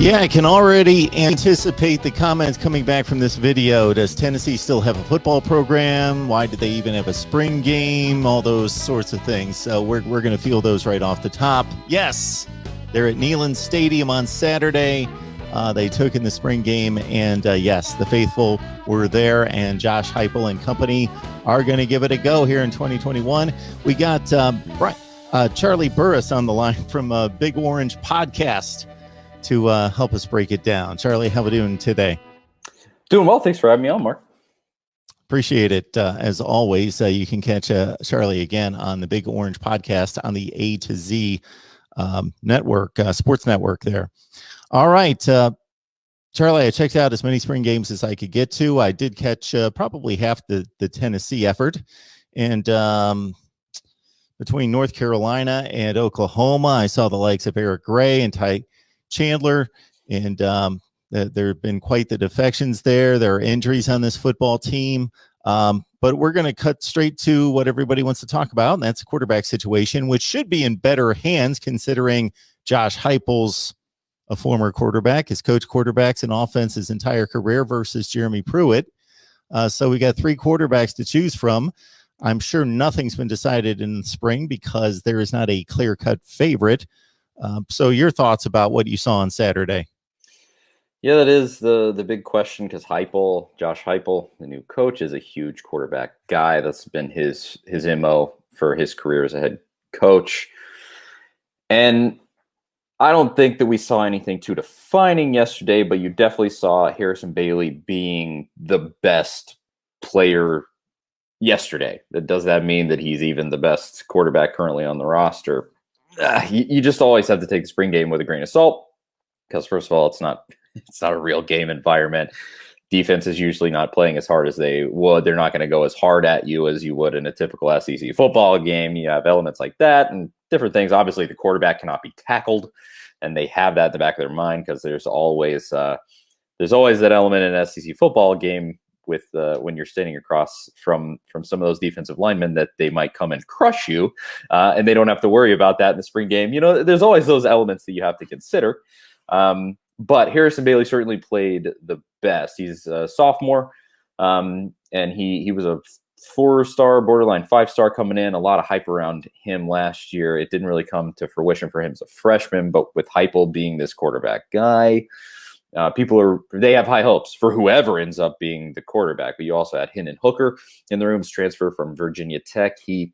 Yeah, I can already anticipate the comments coming back from this video. Does Tennessee still have a football program? Why did they even have a spring game? All those sorts of things. So we're going to field those right off the top. Yes, they're at Neyland Stadium on Saturday. They took in the spring game, and yes, the faithful were there, and Josh Heupel and company are going to give it a go here in 2021. We got Charlie Burris on the line from Big Orange Podcast to help us break it down. Charlie, how are we doing today? Doing well. Thanks for having me on, Mark. Appreciate it. As always, you can catch Charlie again on the Big Orange Podcast on the A to Z network, sports network there. All right, Charlie, I checked out as many spring games as I could get to. I did catch probably half the Tennessee effort. And between North Carolina and Oklahoma, I saw the likes of Eric Gray and Ty Chandler, and there have been quite the defections there. There are injuries on this football team, but we're going to cut straight to what everybody wants to talk about, and that's the quarterback situation, which should be in better hands considering Josh Heupel's a former quarterback, has coached quarterbacks in offense his entire career versus Jeremy Pruitt. So we got three quarterbacks to choose from. I'm sure nothing's been decided in the spring because there is not a clear-cut favorite. So your thoughts about what you saw on Saturday? Yeah, that is the big question because Josh Heupel, the new coach, is a huge quarterback guy. That's been his MO for his career as a head coach. And I don't think that we saw anything too defining yesterday, but you definitely saw Harrison Bailey being the best player yesterday. Does that mean that he's even the best quarterback currently on the roster? You just always have to take the spring game with a grain of salt because, first of all, it's not a real game environment. Defense is usually not playing as hard as they would. They're not going to go as hard at you as you would in a typical SEC football game. You have elements like that and different things. Obviously, the quarterback cannot be tackled, and they have that in the back of their mind because there's always that element in an SEC football game with when you're standing across from some of those defensive linemen that they might come and crush you, and they don't have to worry about that in the spring game. You know, there's always those elements that you have to consider. But Harrison Bailey certainly played the best. He's a sophomore, and he was a 4-star, borderline 5-star coming in. A lot of hype around him last year. It didn't really come to fruition for him as a freshman, but with Heupel being this quarterback guy, they have high hopes for whoever ends up being the quarterback. But you also had Hendon Hooker in the room's transfer from Virginia Tech. I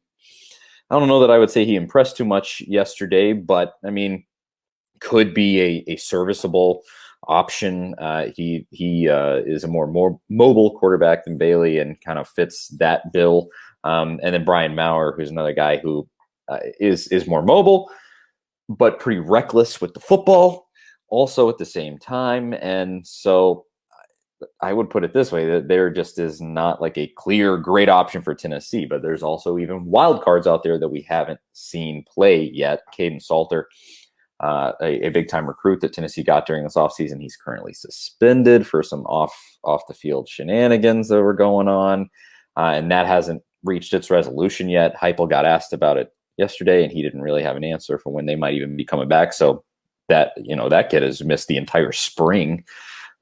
don't know that I would say he impressed too much yesterday, but I mean, could be a serviceable option. He is a more mobile quarterback than Bailey and kind of fits that bill. And then Brian Maurer, who's another guy who is more mobile, but pretty reckless with the football also at the same time. And so I would put it this way, that there just is not like a clear, great option for Tennessee, but there's also even wild cards out there that we haven't seen play yet. Caden Salter, a big-time recruit that Tennessee got during this offseason. He's currently suspended for some off-the-field shenanigans that were going on, and that hasn't reached its resolution yet. Heupel got asked about it yesterday, and he didn't really have an answer for when they might even be coming back. So that kid has missed the entire spring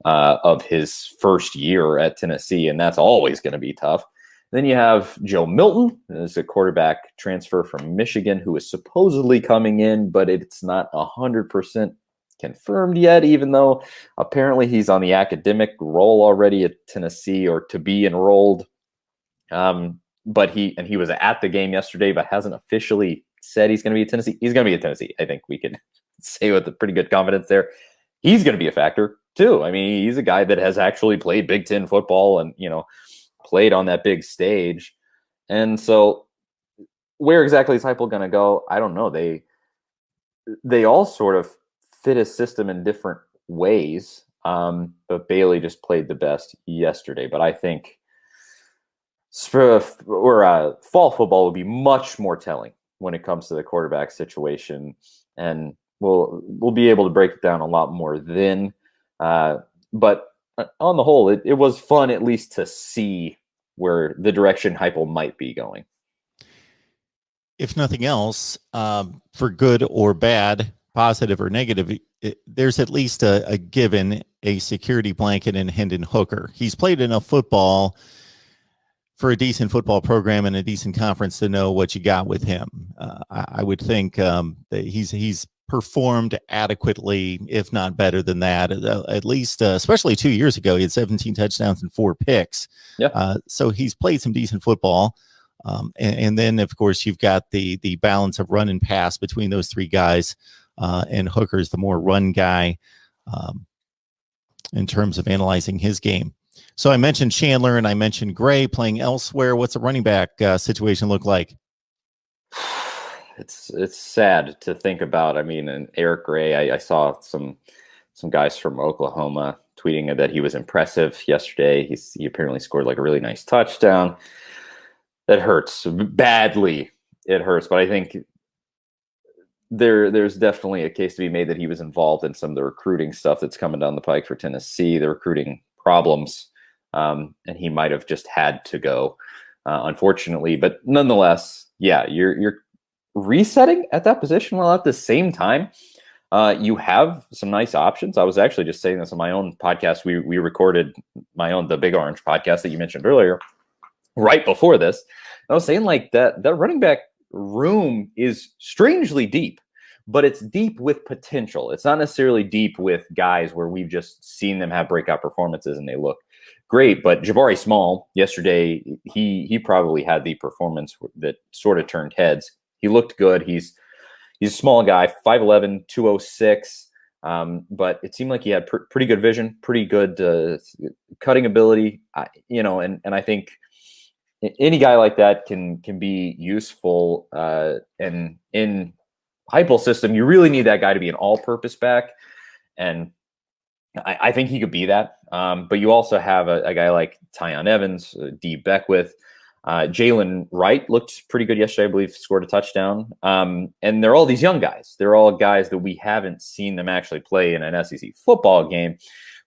of his first year at Tennessee, and that's always going to be tough. Then you have Joe Milton, who's a quarterback transfer from Michigan, who is supposedly coming in, but it's not 100% confirmed yet, even though apparently he's on the academic roll already at Tennessee or to be enrolled. But he was at the game yesterday, but hasn't officially said he's going to be at Tennessee. He's going to be at Tennessee. I think we can say with a pretty good confidence there. He's going to be a factor too. I mean, he's a guy that has actually played Big Ten football and, played on that big stage. And so where exactly is Heupel going to go? I don't know. They all sort of fit a system in different ways. But Bailey just played the best yesterday. But I think fall football would be much more telling when it comes to the quarterback situation. And we'll be able to break it down a lot more then. But on the whole, it was fun at least to see where the direction Heupel might be going. If nothing else, for good or bad, positive or negative, there's at least a given, a security blanket in Hendon Hooker. He's played enough football for a decent football program and a decent conference to know what you got with him. I would think that he's performed adequately, if not better than that, at least, especially 2 years ago. He had 17 touchdowns and 4 picks. Yeah. So he's played some decent football. And then, of course, you've got the balance of run and pass between those 3 guys. And Hooker's the more run guy in terms of analyzing his game. So I mentioned Chandler and I mentioned Gray playing elsewhere. What's the running back situation look like? It's sad to think about. I mean, and Eric Gray, I saw some guys from Oklahoma tweeting that he was impressive yesterday. He apparently scored like a really nice touchdown. That hurts badly. It hurts, but I think there's definitely a case to be made that he was involved in some of the recruiting stuff that's coming down the pike for Tennessee, the recruiting problems, and he might have just had to go, unfortunately. But nonetheless, yeah, you're resetting at that position while at the same time you have some nice options. I was actually just saying this on my own podcast. We recorded the Big Orange podcast that you mentioned earlier, right before this. I was saying like that running back room is strangely deep, but it's deep with potential. It's not necessarily deep with guys where we've just seen them have breakout performances and they look great. But Jabari Small yesterday, he probably had the performance that sort of turned heads. He looked good. He's a small guy, 5'11", 206. But it seemed like he had pretty good vision, pretty good cutting ability. And I think any guy like that can be useful. And in Heupel's system, you really need that guy to be an all-purpose back, and I think he could be that. But you also have a guy like Tyon Evans, D. Beckwith, Jalen Wright looked pretty good yesterday. I believe scored a touchdown. And they're all these young guys. They're all guys that we haven't seen them actually play in an SEC football game,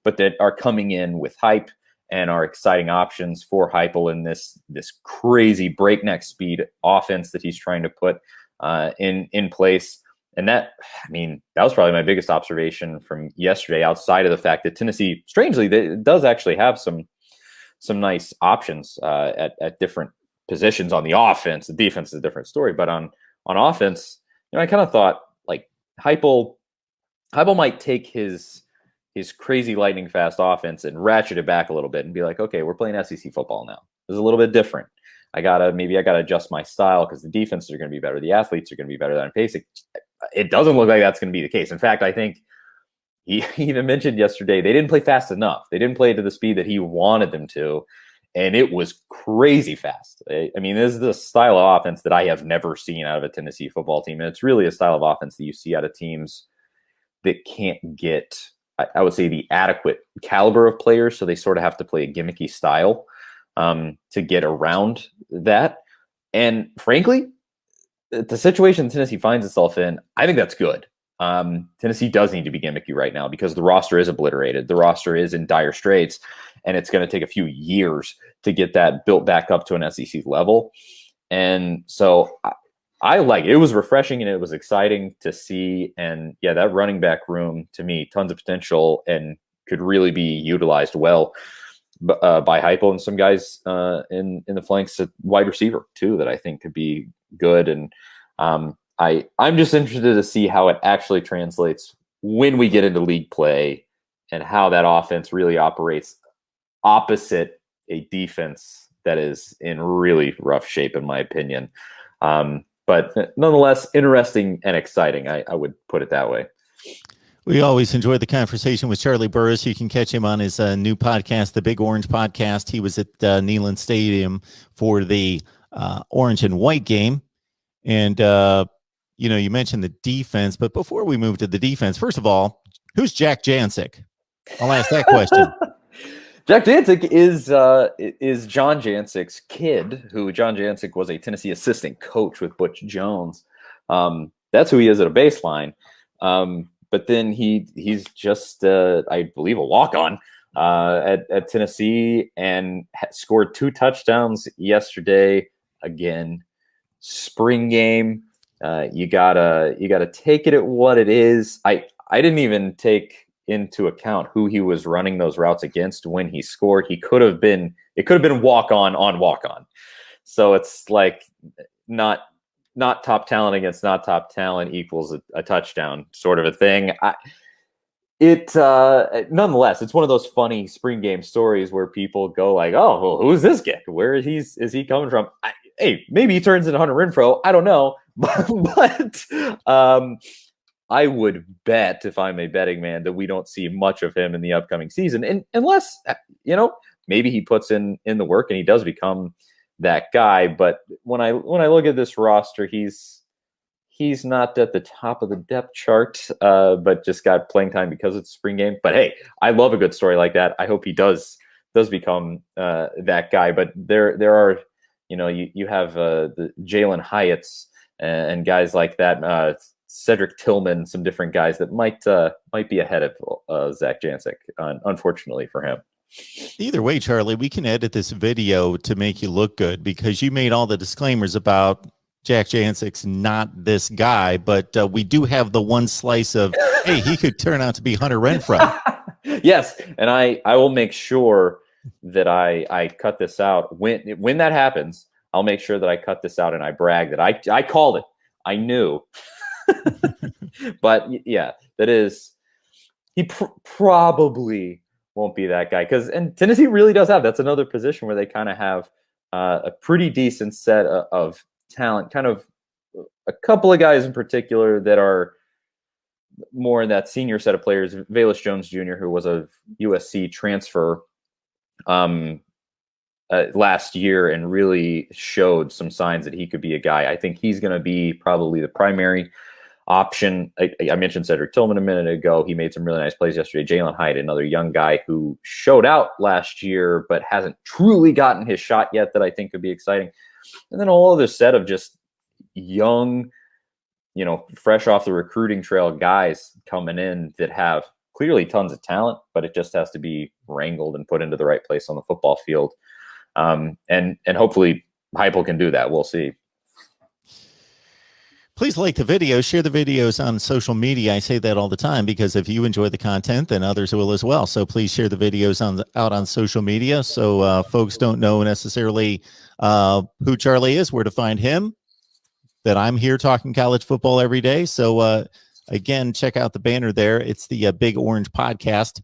but that are coming in with hype and are exciting options for Heupel in this crazy breakneck speed offense that he's trying to put in place. And that was probably my biggest observation from yesterday, outside of the fact that Tennessee, strangely, does actually have some nice options at different positions on the offense. The defense is a different story, but on offense, I kind of thought like Heupel might take his crazy lightning fast offense and ratchet it back a little bit and be like, okay, we're playing SEC football now. This is a little bit different. I gotta adjust my style because the defenses are going to be better. The athletes are going to be better than pacing. It doesn't look like that's going to be the case. In fact, I think he even mentioned yesterday they didn't play fast enough. They didn't play to the speed that he wanted them to, and it was crazy fast. I mean, this is the style of offense that I have never seen out of a Tennessee football team, and it's really a style of offense that you see out of teams that can't get, I would say, the adequate caliber of players, so they sort of have to play a gimmicky style to get around that. And frankly, the situation Tennessee finds itself in, I think that's good. Tennessee does need to be gimmicky right now because the roster is obliterated. The roster is in dire straits, and it's going to take a few years to get that built back up to an SEC level. And so I like it. It was refreshing and it was exciting to see. And yeah, that running back room, to me, tons of potential and could really be utilized well by Heupel, and some guys in the flanks at wide receiver too that I think could be good. And I'm just interested to see how it actually translates when we get into league play and how that offense really operates opposite a defense that is in really rough shape, in my opinion. But nonetheless, interesting and exciting. I would put it that way. We always enjoy the conversation with Charlie Burris. You can catch him on his new podcast, the Big Orange Podcast. He was at Neyland Stadium for the orange and white game. And, you mentioned the defense, but before we move to the defense, first of all, who's Jack Jancic? I'll ask that question. Jack Jancic is John Jancic's kid, who John Jancic was a Tennessee assistant coach with Butch Jones. That's who he is at a baseline. But then he's just, I believe, a walk-on at Tennessee, and scored 2 touchdowns yesterday. Again, spring game. You gotta take it at what it is. I didn't even take into account who he was running those routes against when he scored. It could have been walk on walk on. So it's like not top talent against not top talent equals a touchdown sort of a thing. Nonetheless, it's one of those funny spring game stories where people go like, "Oh, well, who's this kid? Where is he coming from?" Hey, maybe he turns into Hunter Renfrow. I don't know, but I would bet, if I'm a betting man, that we don't see much of him in the upcoming season, and unless maybe he puts in the work and he does become that guy. But when I look at this roster, he's not at the top of the depth chart, but just got playing time because it's spring game. But hey, I love a good story like that. I hope he does become that guy. But there are, you have the Jalen Hyatts and guys like that, Cedric Tillman, some different guys that might be ahead of Zach Jancic, unfortunately for him. Either way, Charlie, we can edit this video to make you look good because you made all the disclaimers about Jack Jancic's not this guy, but we do have the one slice of, hey, he could turn out to be Hunter Renfrow. Yes, and I will make sure that I cut this out. When that happens, I'll make sure that I cut this out and I brag that I called it. I knew. But yeah, that is, he probably won't be that guy, and Tennessee really does have, that's another position where they kind of have a pretty decent set of talent, kind of a couple of guys in particular that are more in that senior set of players. Velus Jones Jr., who was a USC transfer last year and really showed some signs that he could be a guy. I think he's going to be probably the primary option. I mentioned Cedric Tillman a minute ago. He made some really nice plays yesterday. Jalen Hyatt, another young guy who showed out last year but hasn't truly gotten his shot yet, that I think could be exciting. And then a whole other set of just young, fresh off the recruiting trail guys coming in that have clearly tons of talent, but it just has to be wrangled and put into the right place on the football field. And hopefully Heupel can do that. We'll see. Please like the video, share the videos on social media. I say that all the time because if you enjoy the content, then others will as well. So please share the videos out on social media so folks don't know necessarily who Charlie is, where to find him, that I'm here talking college football every day. So again, check out the banner there. It's the Big Orange Podcast,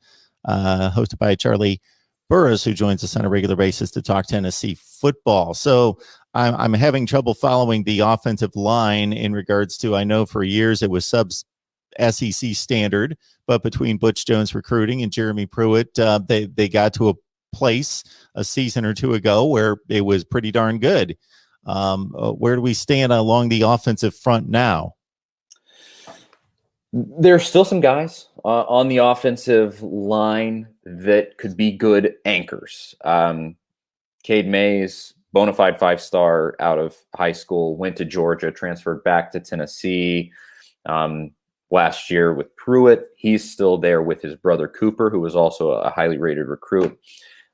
hosted by Charlie Burris, who joins us on a regular basis to talk Tennessee football. So I'm having trouble following the offensive line in regards to, I know for years it was subs SEC standard, but between Butch Jones recruiting and Jeremy Pruitt, they got to a place a season or two ago where it was pretty darn good. Where do we stand along the offensive front now? There's still some guys on the offensive line that could be good anchors. Cade Mays, bona fide 5-star out of high school, went to Georgia, transferred back to Tennessee last year with Pruitt. He's still there with his brother Cooper, who was also a highly rated recruit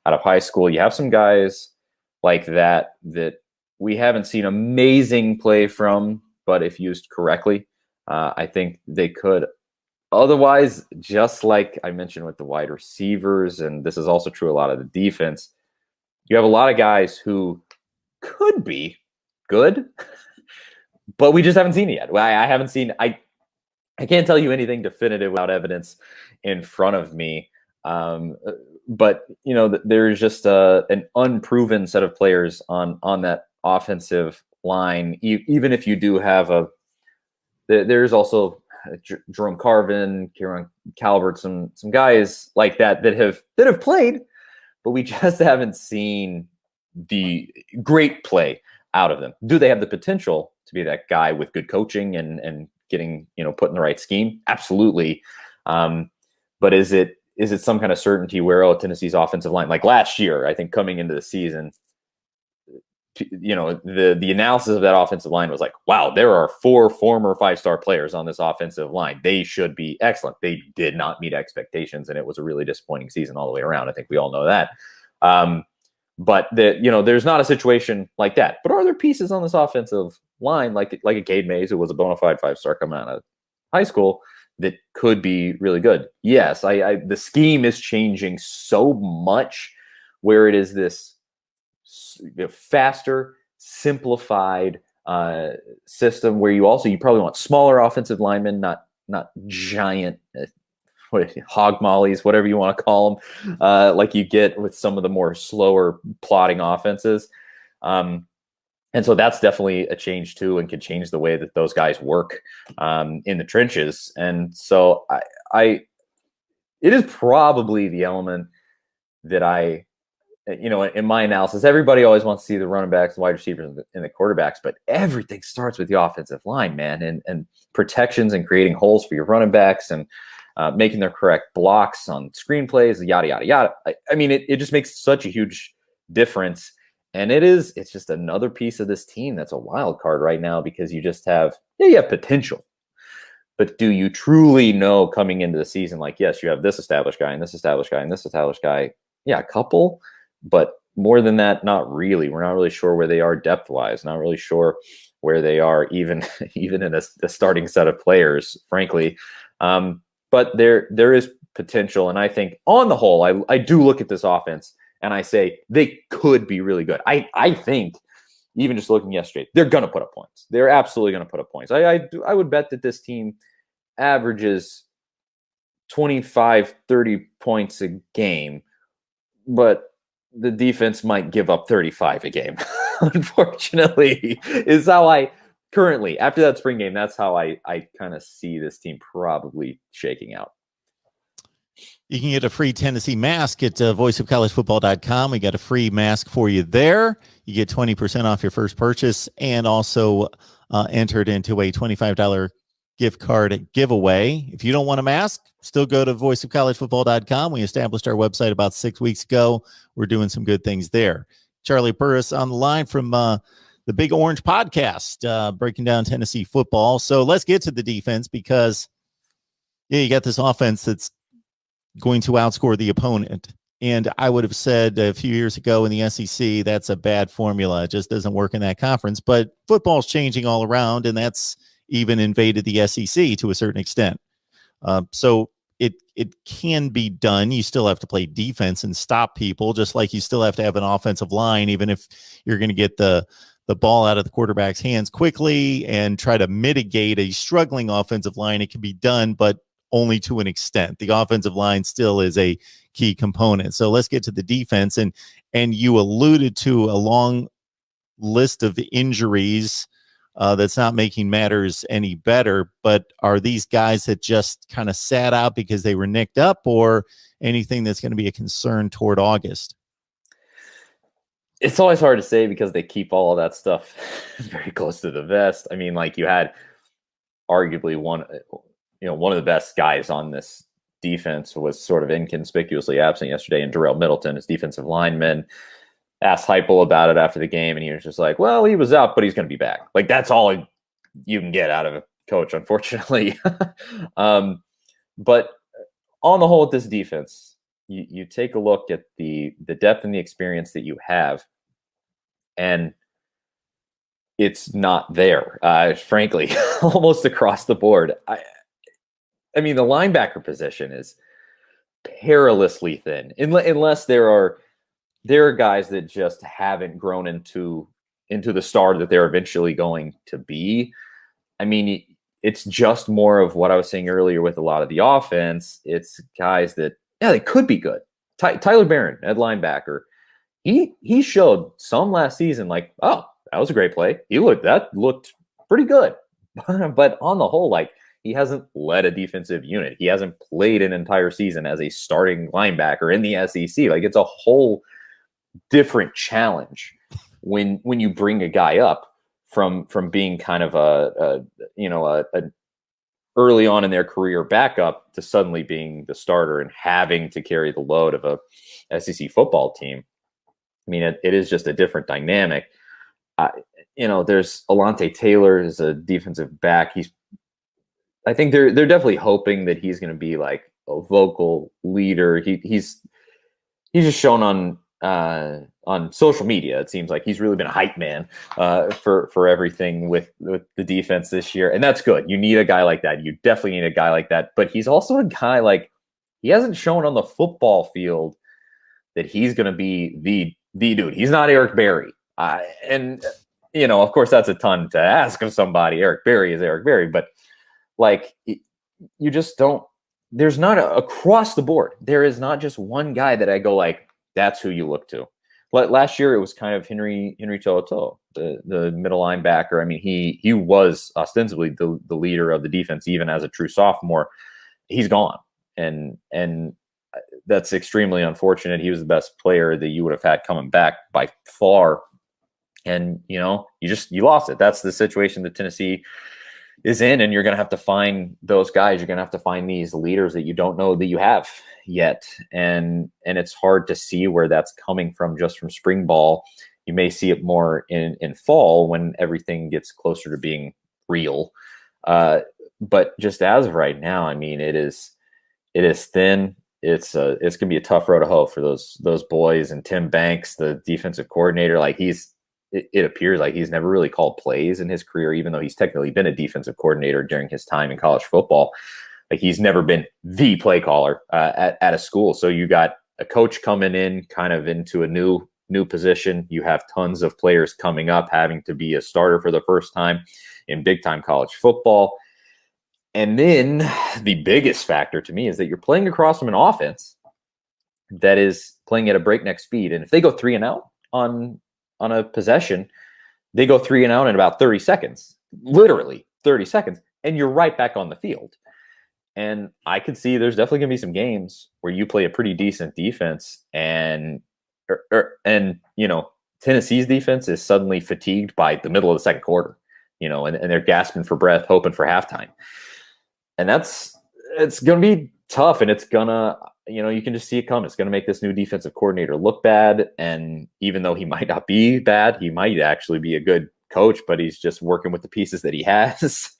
out of high school. You have some guys like that we haven't seen amazing play from, but if used correctly, I think they could. Otherwise, just like I mentioned with the wide receivers, and this is also true a lot of the defense, you have a lot of guys who could be good, but we just haven't seen it yet. I haven't seen. I can't tell you anything definitive without evidence in front of me. But there's just an unproven set of players on that offensive line. Even if you do have there's also Jerome Carvin, Kieran Calvert, some guys like that have played, but we just haven't seen the great play out of them. Do they have the potential to be that guy with good coaching and getting put in the right scheme? Absolutely. But is it some kind of certainty where Tennessee's offensive line, like last year, I think coming into the season, the analysis of that offensive line was like, wow, there are 4 former 5-star players on this offensive line. They should be excellent. They did not meet expectations, and it was a really disappointing season all the way around. I think we all know that. But there's not a situation like that. But are there pieces on this offensive line, like a Cade Mays, who was a bona fide 5-star coming out of high school, that could be really good? Yes, the scheme is changing so much, where it is this faster, simplified system where you probably want smaller offensive linemen, not giant hog mollies, whatever you want to call them, like you get with some of the more slower plotting offenses. And so that's definitely a change too, and can change the way that those guys work in the trenches. And so it is probably the element that in my analysis, everybody always wants to see the running backs, the wide receivers, and the quarterbacks, but everything starts with the offensive line, man, and protections and creating holes for your running backs and making their correct blocks on screenplays, yada, yada, yada. I mean, it just makes such a huge difference. And it's just another piece of this team that's a wild card right now, because you just have potential. But do you truly know coming into the season, like, yes, you have this established guy and this established guy and this established guy? Yeah, a couple. But more than that, not really. We're not really sure where they are depth-wise. Not really sure where they are even in a starting set of players, frankly. But there is potential, and I think on the whole, I do look at this offense and I say they could be really good. I think, even just looking yesterday, they're going to put up points. They're absolutely going to put up points. I would bet that this team averages 25, 30 points a game, but the defense might give up 35 a game. Unfortunately, is how I currently, after that spring game, that's how I kind of see this team probably shaking out. You can get a free Tennessee mask at voiceofcollegefootball.com. We got a free mask for you there. You get 20% off your first purchase, and also entered into a $25 gift card giveaway. If you don't want a mask, still go to voiceofcollegefootball.com. We established our website about 6 weeks ago. We're doing some good things there. Charlie Burris on the line from the Big Orange podcast, breaking down Tennessee football. So let's get to the defense, because you got this offense that's going to outscore the opponent. And I would have said a few years ago in the SEC, that's a bad formula. It just doesn't work in that conference. But football's changing all around, and that's even invaded the SEC to a certain extent. So it can be done. You still have to play defense and stop people, just like you still have to have an offensive line, even if you're going to get the ball out of the quarterback's hands quickly and try to mitigate a struggling offensive line. It can be done, but only to an extent. The offensive line still is a key component. So let's get to the defense. And you alluded to a long list of injuries that's not making matters any better. But are these guys that just kind of sat out because they were nicked up, or anything that's going to be a concern toward August? It's always hard to say, because they keep all of that stuff very close to the vest. I mean, like, you had arguably one of the best guys on this defense was sort of inconspicuously absent yesterday, and Darrell Middleton, his defensive lineman, asked Heupel about it after the game, and he was just like, well, he was out, but he's going to be back. Like, that's all you can get out of a coach, unfortunately. But on the whole, with this defense, you take a look at the depth and the experience that you have, and it's not there, frankly, almost across the board. I mean, the linebacker position is perilously thin, unless there are guys that just haven't grown into the star that they're eventually going to be. I mean, it's just more of what I was saying earlier with a lot of the offense. It's guys that, they could be good. Tyler Barron at linebacker, he showed some last season, like, oh, that was a great play. That looked pretty good. But on the whole, like, he hasn't led a defensive unit. He hasn't played an entire season as a starting linebacker in the SEC. Like, it's a whole different challenge when you bring a guy up from being kind of a early on in their career backup to suddenly being the starter and having to carry the load of a SEC football team. I mean, it is just a different dynamic. There's Alontae Taylor is a defensive back. I think they're definitely hoping that he's going to be like a vocal leader. He's just shown on on social media. It seems like he's really been a hype man for everything with the defense this year. And that's good. You need a guy like that. You definitely need a guy like that. But he's also a guy like, he hasn't shown on the football field that he's going to be the dude. He's not Eric Berry. And, you know, of course, that's a ton to ask of somebody. Eric Berry is Eric Berry. But, like, you just don't, there's not across the board. There is not just one guy that I go like, that's who you look to. But last year, it was kind of Henry To'oTo'o, the middle linebacker. I mean, he was ostensibly the leader of the defense, even as a true sophomore. He's gone. And that's extremely unfortunate. He was the best player that you would have had coming back by far. And, you know, you lost it. That's the situation that Tennessee is in. And you're going to have to find those guys. You're going to have to find these leaders that you don't know that you have yet. And it's hard to see where that's coming from just from spring ball. You may see it more in fall when everything gets closer to being real. But just as of right now, I mean, it is thin. It's going to be a tough road to hoe for those boys. And Tim Banks, the defensive coordinator, like it appears like he's never really called plays in his career, even though he's technically been a defensive coordinator during his time in college football. Like, he's never been the play caller at a school. So you got a coach coming in kind of into a new position. You have tons of players coming up having to be a starter for the first time in big time college football. And then the biggest factor to me is that you're playing across from an offense that is playing at a breakneck speed. And if they go 3 and out on a possession, they go 3 and out in about 30 seconds, literally 30 seconds, and you're right back on the field. And I could see there's definitely going to be some games where you play a pretty decent defense and you know, Tennessee's defense is suddenly fatigued by the middle of the second quarter, you know, and they're gasping for breath, hoping for halftime. And it's going to be tough, and it's going to, you know, you can just see it coming. It's going to make this new defensive coordinator look bad. And even though he might not be bad, he might actually be a good coach, but he's just working with the pieces that he has.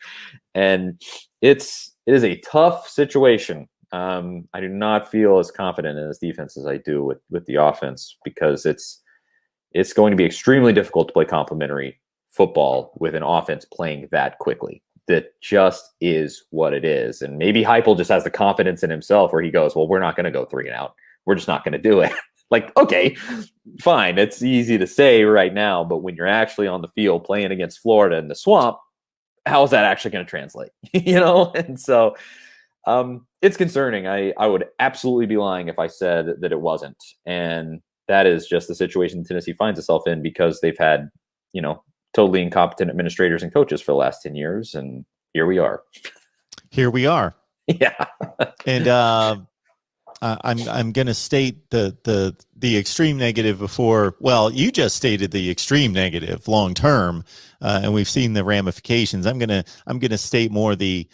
And it is a tough situation. I do not feel as confident in this defense as I do with the offense, because it's going to be extremely difficult to play complementary football with an offense playing that quickly. That just is what it is. And maybe Heupel just has the confidence in himself where he goes, well, we're not going to go 3 and out. We're just not going to do it. Like, okay, fine. It's easy to say right now, but when you're actually on the field playing against Florida in the swamp, how is that actually going to translate? You know? And so it's concerning. I would absolutely be lying if I said that it wasn't. And that is just the situation Tennessee finds itself in, because they've had, you know, totally incompetent administrators and coaches for the last 10 years. And here we are. Yeah. And I'm going to state the extreme negative before. Well, you just stated the extreme negative long term, and we've seen the ramifications. I'm going to state more the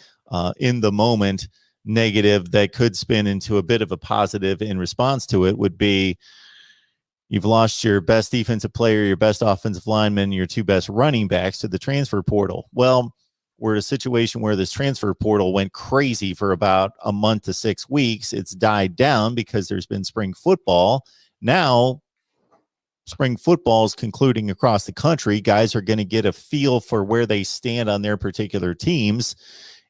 in the moment negative that could spin into a bit of a positive in response to it. Would be, you've lost your best defensive player, your best offensive lineman, your 2 best running backs to the transfer portal. Well, we're in a situation where this transfer portal went crazy for about a month to 6 weeks. It's died down because there's been spring football. Now, spring football is concluding across the country. Guys are going to get a feel for where they stand on their particular teams.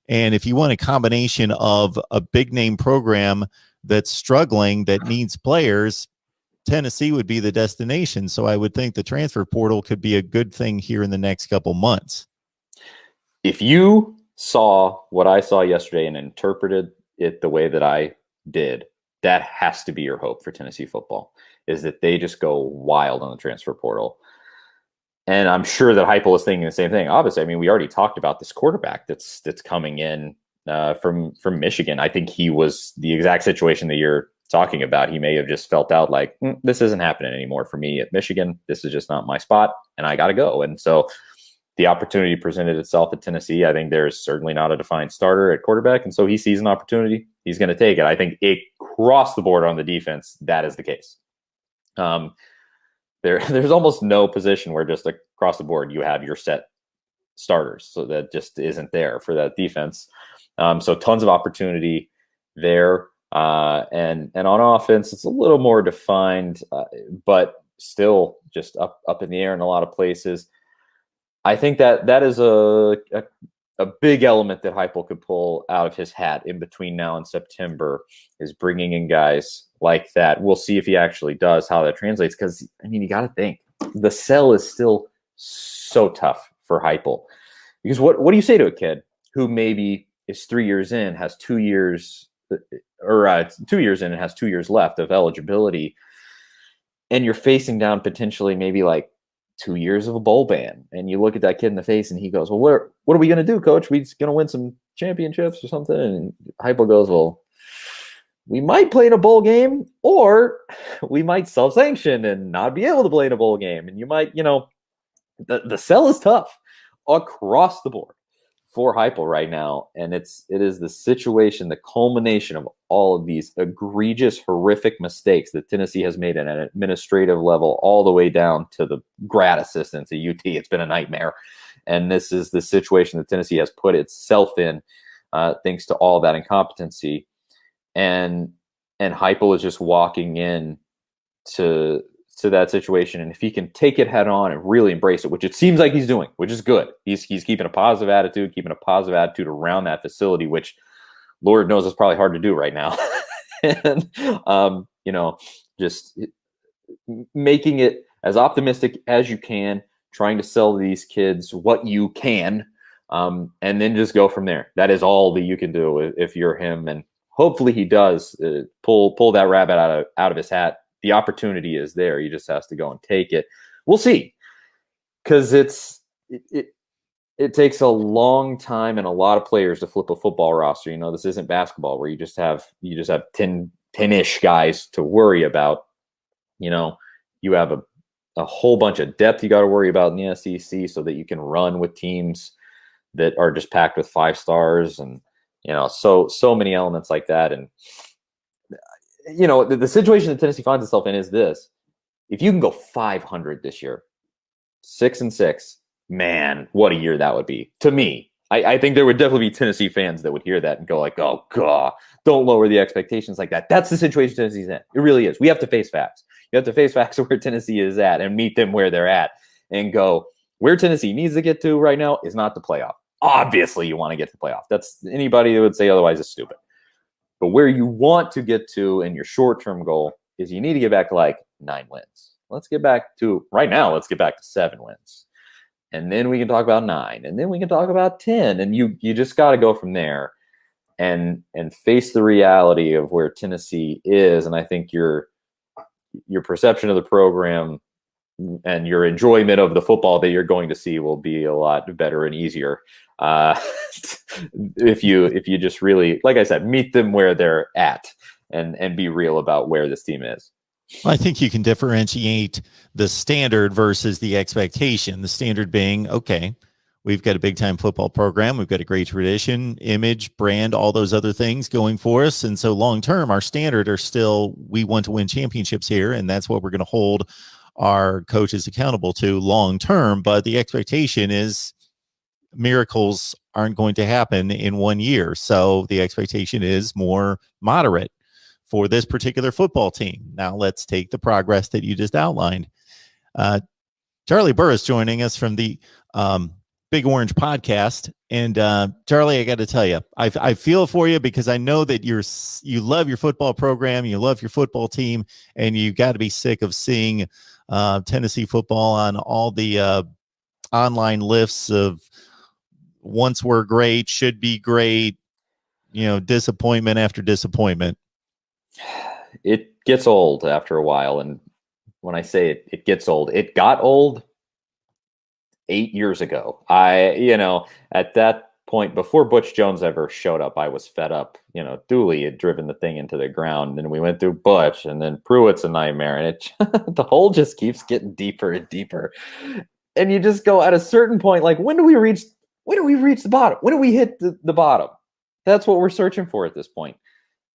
And if you want a combination of a big name program that's struggling, that needs players, Tennessee would be the destination. So I would think the transfer portal could be a good thing here in the next couple months. If you saw what I saw yesterday and interpreted it the way that I did, that has to be your hope for Tennessee football, is that they just go wild on the transfer portal. And I'm sure that Heupel is thinking the same thing. Obviously, I mean, we already talked about this quarterback that's coming in from Michigan. I think he was the exact situation that you're talking about. He may have just felt out like, this isn't happening anymore for me at Michigan. This is just not my spot, and I got to go. And so the opportunity presented itself at Tennessee. I think there's certainly not a defined starter at quarterback, and so he sees an opportunity. He's going to take it. I think across the board on the defense, that is the case. There's almost no position where just across the board you have your set starters. So that just isn't there for that defense. So tons of opportunity there. And on offense, it's a little more defined, but still just up in the air in a lot of places. I think that is a big element that Heupel could pull out of his hat in between now and September, is bringing in guys like that. We'll see if he actually does, how that translates. Because, I mean, you got to think, the sell is still so tough for Heupel. Because what do you say to a kid who maybe is 3 years in, has 2 years, or 2 years in and has 2 years left of eligibility, and you're facing down potentially maybe like 2 years of a bowl ban, and you look at that kid in the face and he goes, well, what are we going to do, coach? We going to win some championships or something? And Heupel goes, well, we might play in a bowl game, or we might self-sanction and not be able to play in a bowl game. And you might, the sell is tough across the board for Heupel right now. And it is the situation, the culmination of all of these egregious, horrific mistakes that Tennessee has made at an administrative level, all the way down to the grad assistants at UT. It's been a nightmare. And this is the situation that Tennessee has put itself in, thanks to all that incompetency. And Heupel is just walking in to that situation. And if he can take it head on and really embrace it, which it seems like he's doing, which is good. He's keeping a positive attitude, around that facility, which Lord knows is probably hard to do right now. And, just making it as optimistic as you can, trying to sell these kids what you can, and then just go from there. That is all that you can do if you're him. And hopefully he does pull that rabbit out of his hat. The opportunity is there. He just has to go and take it. We'll see, because it takes a long time and a lot of players to flip a football roster. This isn't basketball where you just have 10-ish guys to worry about. You have a whole bunch of depth you got to worry about in the SEC, so that you can run with teams that are just packed with 5 stars, and so many elements like that. And the situation that Tennessee finds itself in is this: if you can go 500 this year, 6-6, man, what a year that would be. To me, I think there would definitely be Tennessee fans that would hear that and go like, oh God, don't lower the expectations like that. That's the situation Tennessee's in. It really is. We have to face facts. You have to face facts of where Tennessee is at and meet them where they're at, and go, where Tennessee needs to get to right now is not the playoff. Obviously, you want to get to the playoff. That's anybody that would say otherwise is stupid. But where you want to get to, and your short-term goal, is you need to get back to like 9 wins. Let's get back to 7 wins. And then we can talk about 9. And then we can talk about 10. And you just got to go from there and face the reality of where Tennessee is. And I think your perception of the program and your enjoyment of the football that you're going to see will be a lot better and easier if you just really, like I said, meet them where they're at and be real about where this team is. I think you can differentiate the standard versus the expectation. The standard being, okay, we've got a big-time football program. We've got a great tradition, image, brand, all those other things going for us. And so long-term, our standard are still, we want to win championships here, and that's what we're going to hold our coaches accountable to long-term. But the expectation is miracles aren't going to happen in 1 year. So the expectation is more moderate for this particular football team. Now let's take the progress that you just outlined. Charlie Burris joining us from the Big Orange podcast. And Charlie, I got to tell you, I feel for you, because I know that you love your football program, you love your football team, and you got to be sick of seeing Tennessee football on all the online lists of once we're great, should be great, disappointment after disappointment. It gets old after a while. And when I say it gets old, it got old 8 years ago. At that point, before Butch Jones ever showed up, I was fed up. Dooley had driven the thing into the ground, and we went through Butch, and then Pruitt's a nightmare, and the hole just keeps getting deeper and deeper. And you just go, at a certain point, like, when do we reach the bottom? When do we hit the bottom? That's what we're searching for at this point.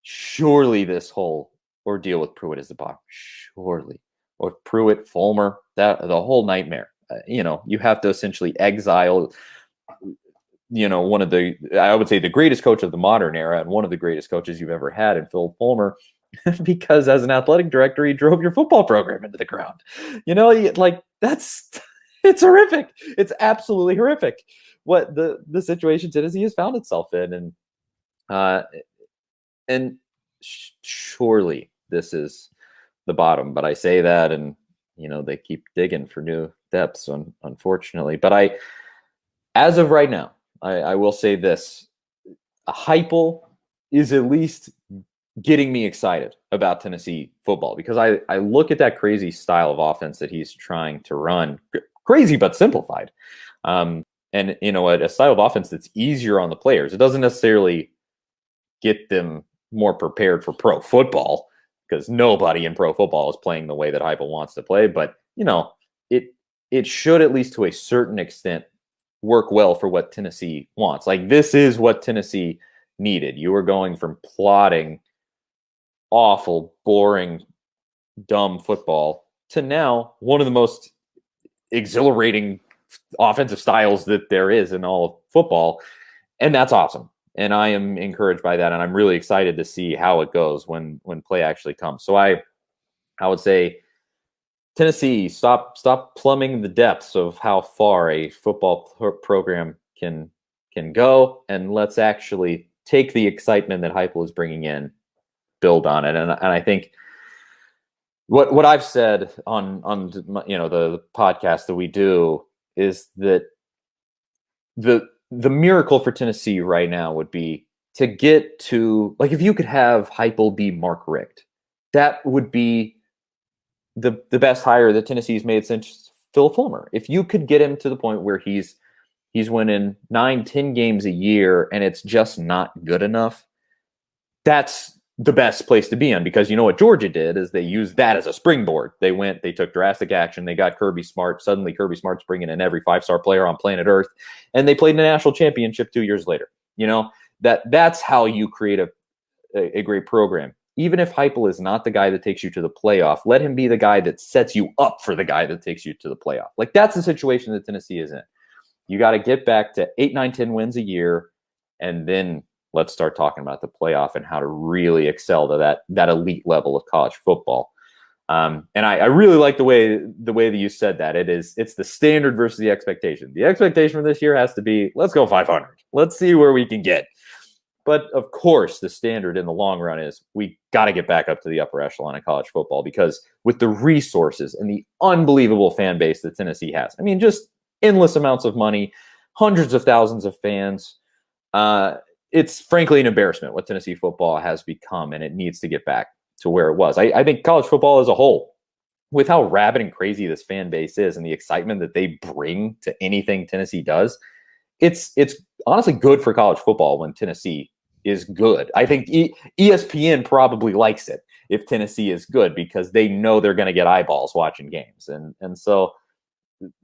Surely this whole ordeal with Pruitt is the bottom. Surely. Or Pruitt, Fulmer, the whole nightmare. You have to essentially exile, one of I would say the greatest coach of the modern era, and one of the greatest coaches you've ever had in Phil Fulmer, because as an athletic director, he drove your football program into the ground. Like it's horrific. It's absolutely horrific what the situation Tennessee has found itself in. And surely this is the bottom, but I say that, and they keep digging for new depths, unfortunately. But as of right now, I will say this: Heupel is at least getting me excited about Tennessee football, because I look at that crazy style of offense that he's trying to run, crazy but simplified, and a style of offense that's easier on the players. It doesn't necessarily get them more prepared for pro football, because nobody in pro football is playing the way that Heupel wants to play. But it should, at least to a certain extent, work well for what Tennessee wants. Like, this is what Tennessee needed. You were going from plotting awful, boring, dumb football to now one of the most exhilarating offensive styles that there is in all of football. And that's awesome. And I am encouraged by that. And I'm really excited to see how it goes when play actually comes. So I would say, Tennessee, stop plumbing the depths of how far a football program can go, and let's actually take the excitement that Heupel is bringing in, build on it. And I think what I've said on the podcast that we do is that the miracle for Tennessee right now would be to get to, like, if you could have Heupel be Mark Richt, that would be the best hire that Tennessee's made since Phil Fulmer. If you could get him to the point where he's winning 9-10 games a year and it's just not good enough, that's the best place to be in. Because what Georgia did is they used that as a springboard. They took drastic action. They got Kirby Smart. Suddenly Kirby Smart's bringing in every 5-star player on planet Earth, and they played in a national championship 2 years later. That's how you create a great program. Even if Heupel is not the guy that takes you to the playoff, let him be the guy that sets you up for the guy that takes you to the playoff. Like, that's the situation that Tennessee is in. You got to get back to 8, 9, 10 wins a year, and then let's start talking about the playoff and how to really excel to that elite level of college football. And I really like the way that you said that. It's the standard versus the expectation. The expectation for this year has to be, let's go 500. Let's see where we can get. But of course, the standard in the long run is we got to get back up to the upper echelon of college football, because with the resources and the unbelievable fan base that Tennessee has, I mean, just endless amounts of money, hundreds of thousands of fans, it's frankly an embarrassment what Tennessee football has become, and it needs to get back to where it was. I think college football as a whole, with how rabid and crazy this fan base is and the excitement that they bring to anything Tennessee does, it's honestly good for college football when Tennessee is good. I think ESPN probably likes it if Tennessee is good, because they know they're going to get eyeballs watching games. And so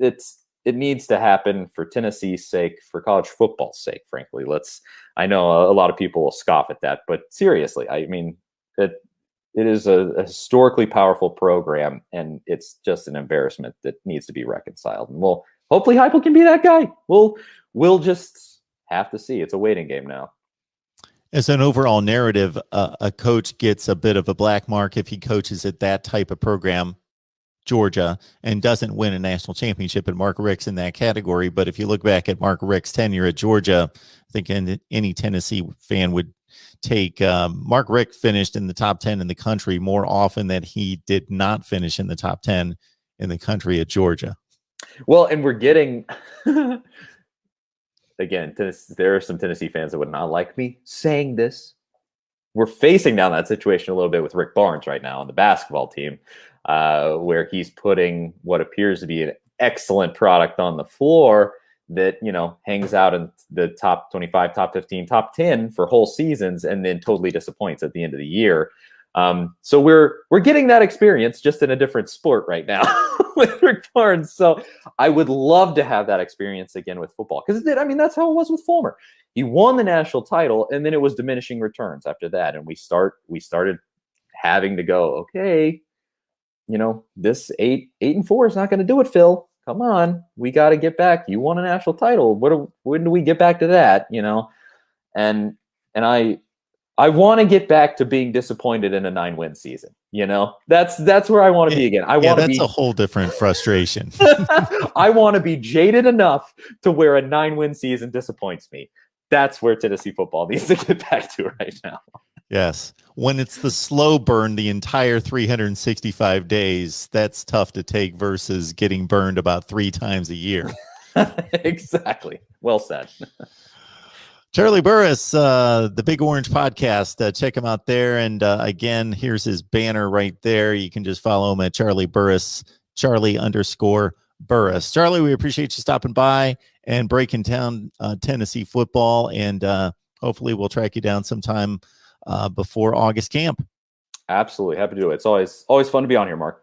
it needs to happen for Tennessee's sake, for college football's sake, frankly. I know a lot of people will scoff at that, but seriously, I mean, it is a historically powerful program, and it's just an embarrassment that needs to be reconciled. And hopefully Heupel can be that guy. We'll just have to see. It's a waiting game now. As an overall narrative, a coach gets a bit of a black mark if he coaches at that type of program, Georgia, and doesn't win a national championship. And Mark Richt's in that category. But if you look back at Mark Richt's tenure at Georgia, I think any Tennessee fan would take Mark Richt finished in the top 10 in the country more often than he did not finish in the top 10 in the country at Georgia. Well, and we're getting again, there are some Tennessee fans that would not like me saying this. We're facing down that situation a little bit with Rick Barnes right now on the basketball team, where he's putting what appears to be an excellent product on the floor that, hangs out in the top 25, top 15, top 10 for whole seasons, and then totally disappoints at the end of the year. So we're getting that experience, just in a different sport right now with Rick Barnes. So I would love to have that experience again with football, because that's how it was with Fulmer. He won the national title, and then it was diminishing returns after that, and we started having to go, okay, this 8-4 is not going to do it, Phil. Come on, we got to get back. You won a national title. When do we get back to that? And I want to get back to being disappointed in a 9-win season. You know, that's where I want to be again. I want to be a whole different frustration. I want to be jaded enough to where a 9-win season disappoints me. That's where Tennessee football needs to get back to right now. Yes. When it's the slow burn the entire 365 days, that's tough to take versus getting burned about 3 times a year. Exactly. Well said. Charlie Burris, the Big Orange Podcast. Check him out there. And again, here's his banner right there. You can just follow him at Charlie Burris, Charlie_Burris. Charlie, we appreciate you stopping by and breaking down Tennessee football. And hopefully we'll track you down sometime before August camp. Absolutely. Happy to do it. It's always fun to be on here, Mark.